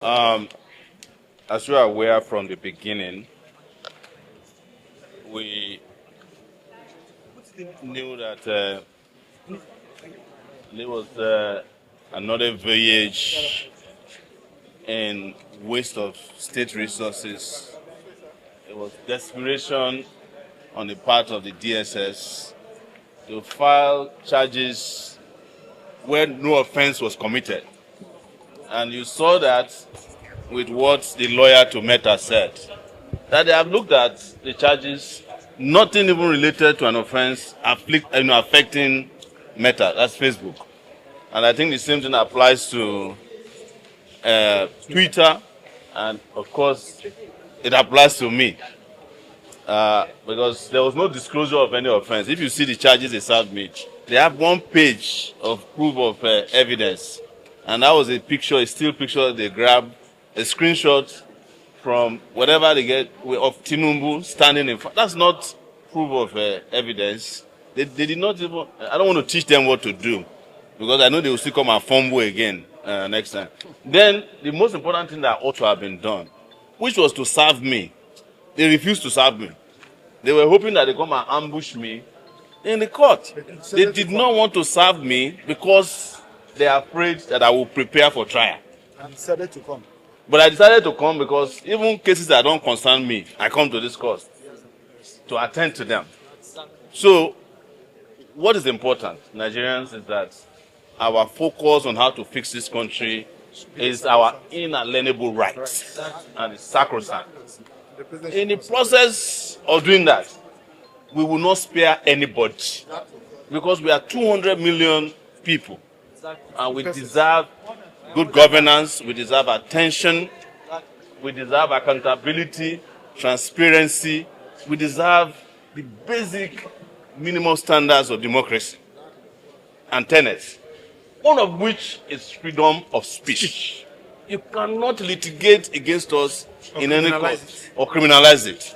Um, as you are aware from the beginning, we knew that there was another voyage in waste of state resources. It was desperation on the part of the DSS to file charges where no offense was committed. And you saw that with what the lawyer to Meta said, that they have looked at the charges, nothing even related to an offense affecting Meta, that's Facebook. And I think the same thing applies to Twitter, and of course, it applies to me. Because there was no disclosure of any offense. If you see the charges they served me, they have one page of proof of evidence. And that was a picture, a still picture they grabbed, a screenshot from whatever they get of Tinubu standing in front. That's not proof of evidence. They did not even, I don't want to teach them what to do, because I know they will still come and fumble again next time. Then the most important thing that ought to have been done, which was to serve me, they refused to serve me. They were hoping that they come and ambush me in the court. They did not want to serve me because they are afraid that I will prepare for trial. And decided to come. But I decided to come because even cases that don't concern me, I come to this court to attend to them. So, what is important, Nigerians, is that our focus on how to fix this country is our inalienable rights, and it's sacrosanct. In the process of doing that, we will not spare anybody, because we are 200 million people, and we deserve good governance, we deserve attention, we deserve accountability, transparency, we deserve the basic minimum standards of democracy and tenets, one of which is freedom of speech. You cannot litigate against us in any court or criminalize it.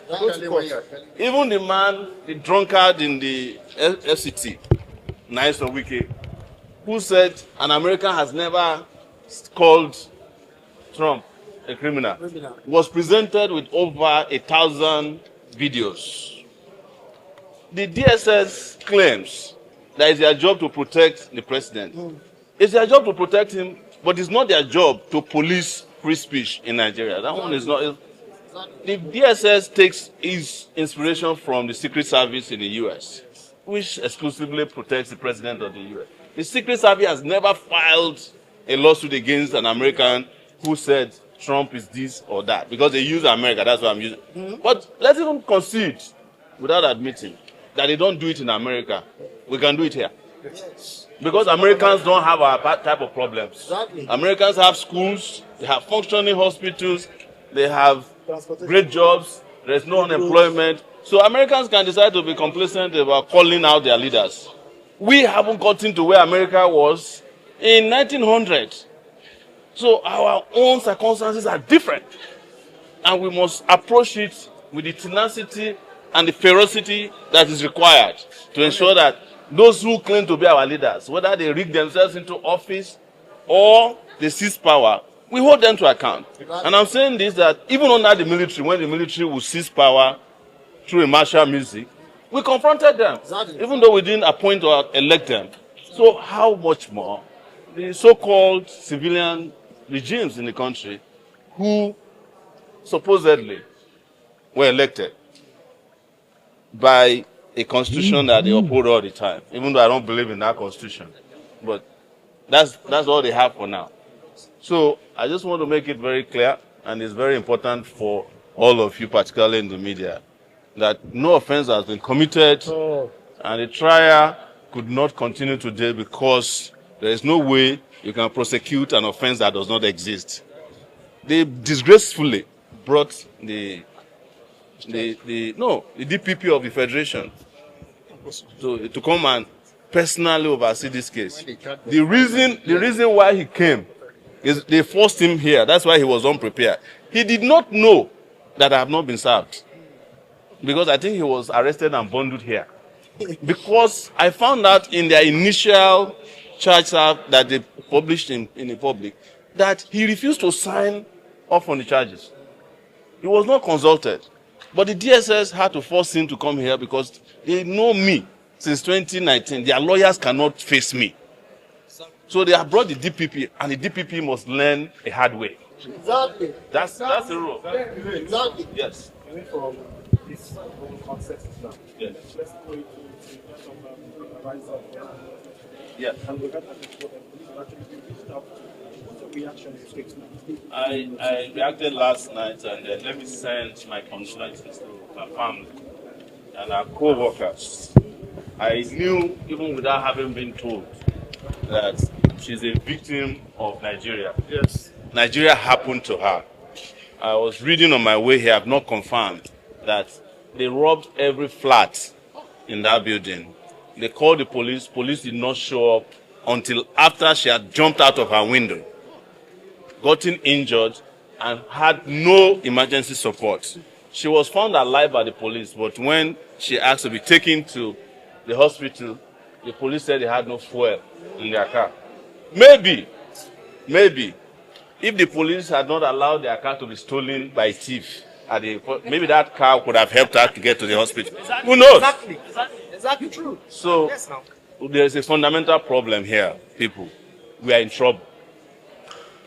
Even the man, the drunkard in the FCT, nice of Wike, who said an American has never called Trump a criminal, was presented with over 1,000 videos. The DSS claims that it's their job to protect the president. It's their job to protect him, but it's not their job to police free speech in Nigeria. That one is not. The DSS takes its inspiration from the Secret Service in the US, which exclusively protects the president of the US. The Secret Service has never filed a lawsuit against an American who said Trump is this or that, because they use America, that's what I'm using. But let's even concede, without admitting, that they don't do it in America. We can do it here. Because Americans don't have our type of problems. Americans have schools, they have functioning hospitals, they have great jobs, there's no unemployment. So Americans can decide to be complacent about calling out their leaders. We haven't gotten to where America was in 1900. So our own circumstances are different. And we must approach it with the tenacity and the ferocity that is required to ensure that those who claim to be our leaders, whether they rig themselves into office or they seize power, we hold them to account. And I'm saying this, that even under the military, when the military will seize power through a martial music, we confronted them, even though we didn't appoint or elect them. So how much more the so-called civilian regimes in the country who supposedly were elected by a constitution that they uphold all the time, even though I don't believe in that constitution. But that's all they have for now. So I just want to make it very clear, and it's very important for all of you, particularly in the media, that no offense has been committed, and the trial could not continue today because there is no way you can prosecute an offense that does not exist. They disgracefully brought the DPP of the Federation to come and personally oversee this case. The reason why he came is they forced him here. That's why he was unprepared. He did not know that I have not been served, because I think he was arrested and bundled here. Because I found out in their initial charge that they published in the public that he refused to sign off on the charges. He was not consulted. But the DSS had to force him to come here because they know me since 2019. Their lawyers cannot face me. So they have brought the DPP, and the DPP must learn a hard way. Exactly. That's the rule. Exactly. Yes. From this concept now. Yes. Let's go into some rise of Yes. and look at what the police are actually doing this stuff. What's the reaction you expect now? I reacted last night, and let me send my condolences to my family and our co-workers. I knew, even without having been told, that she's a victim of Nigeria. Yes. Nigeria happened to her. I was reading on my way here, I've not confirmed, that they robbed every flat in that building. They called the police. Police did not show up until after she had jumped out of her window, gotten injured, and had no emergency support. She was found alive by the police, but when she asked to be taken to the hospital, the police said they had no fuel in their car. Maybe, if the police had not allowed their car to be stolen by a thief, maybe that car could have helped her to get to the hospital. Exactly. Who knows? Exactly true. So Yes, now. there is a fundamental problem here, people. We are in trouble.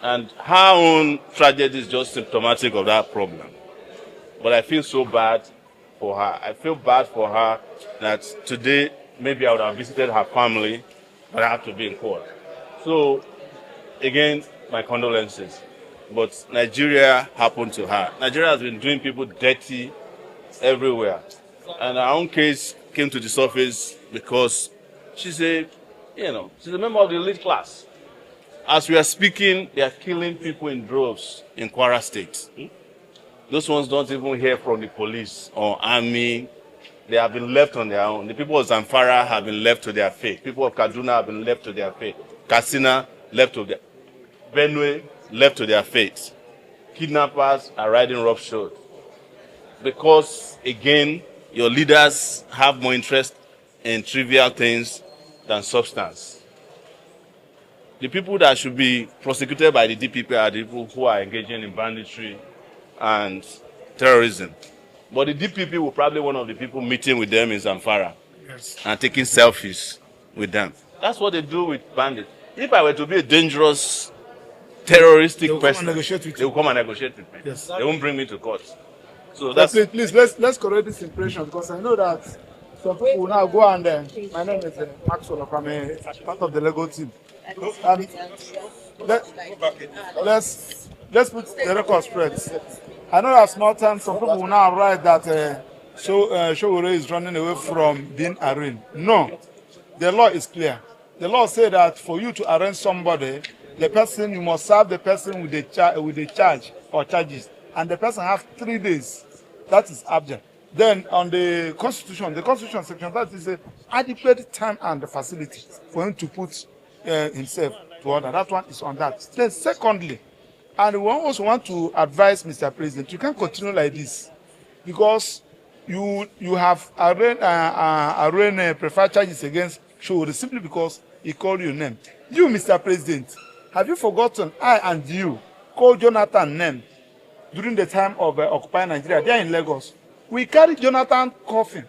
And her own tragedy is just symptomatic of that problem. But I feel so bad for her. I feel bad for her that today maybe I would have visited her family, but I have to be in court. So, again, my condolences. But Nigeria happened to her. Nigeria has been doing people dirty everywhere. And our own case came to the surface because she's a member of the elite class. As we are speaking, they are killing people in droves in Kwara State. Those ones don't even hear from the police or army. They have been left on their own. The people of Zamfara have been left to their fate. People of Kaduna have been left to their fate. Katsina, left to their Benue, left to their fate. Kidnappers are riding roughshod. Because, again, your leaders have more interest in trivial things than substance. The people that should be prosecuted by the DPP are the people who are engaging in banditry and terrorism. But the DPP will probably be one of the people meeting with them in Zamfara and taking selfies with them. That's what they do with bandits. If I were to be a dangerous, terroristic person, they will come and negotiate with me. Yes. They won't bring me to court. So that's Please, let's correct this impression, because I know that some people will now go and my name is Maxwell. I'm a part of the Lego team. Let's put the record straight. I know that small time some people will now write that Sowore is running away from being arraigned. No, the law is clear. The law says that for you to arraign somebody, you must serve the person with a charge or charges, and the person has 3 days. That is abject. Then on the Constitution section that is a adequate time and the facility for him to put himself to order. That one is on that. Then secondly, and we also want to advise Mr. President, you can't continue like this, because you have arraigned preferred charges against Sowore simply because he called your name. You, Mr. President, have you forgotten I and you called Jonathan name during the time of Occupy Nigeria? They are in Lagos. We carried Jonathan coffin,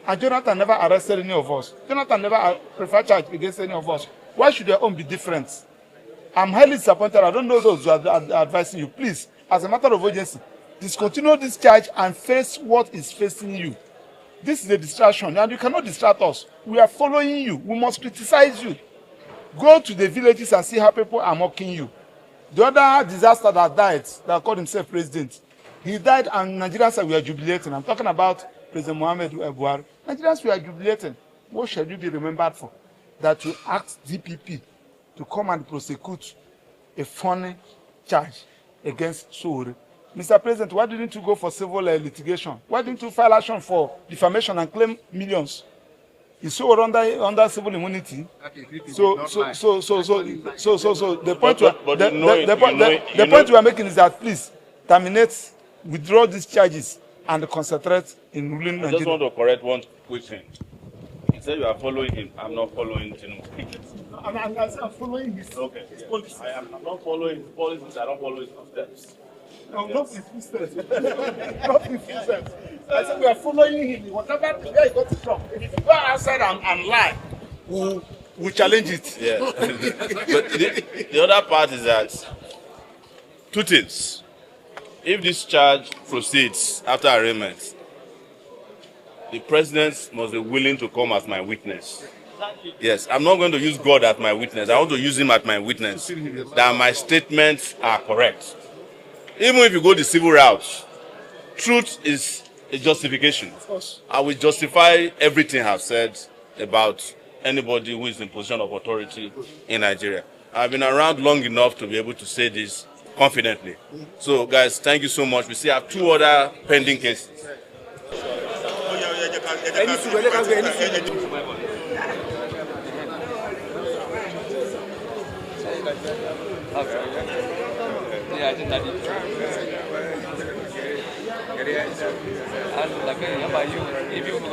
and Jonathan never arrested any of us. Jonathan never preferred charge against any of us. Why should your own be different? I'm highly disappointed. I don't know those who are advising you. Please, as a matter of urgency, discontinue this charge and face what is facing you. This is a distraction, and you cannot distract us. We are following you. We must criticize you. Go to the villages and see how people are mocking you. The other disaster that died, that called himself president, he died and Nigerians were jubilating. I'm talking about President Muhammad Buhari. Nigerians were jubilating. What shall you be remembered for? That you asked DPP to come and prosecute a funny charge against Sowore. Mr. President, why didn't you go for civil litigation? Why didn't you file action for defamation and claim millions? Is Sowore under civil immunity? So the point we are making is that please terminate, withdraw these charges, and concentrate in ruling Nigeria. I just want to correct one quick thing. He said you are following him. I'm not following Tinubu. I'm following his Okay. policy. I'm not following his policies. I don't follow his steps. No, not in footsteps. Not in footsteps. I said we are following him. Whatever where he got it from. If you go outside and lie, we'll challenge it. Yeah. But the other part is that two things. If this charge proceeds after arraignment, the president must be willing to come as my witness. Yes, I'm not going to use God as my witness. I want to use him as my witness that my statements are correct. Even if you go the civil route, truth is a justification. I will justify everything I've said about anybody who is in position of authority in Nigeria. I've been around long enough to be able to say this confidently. So, guys, thank you so much. We still have 2 other pending cases. If you go to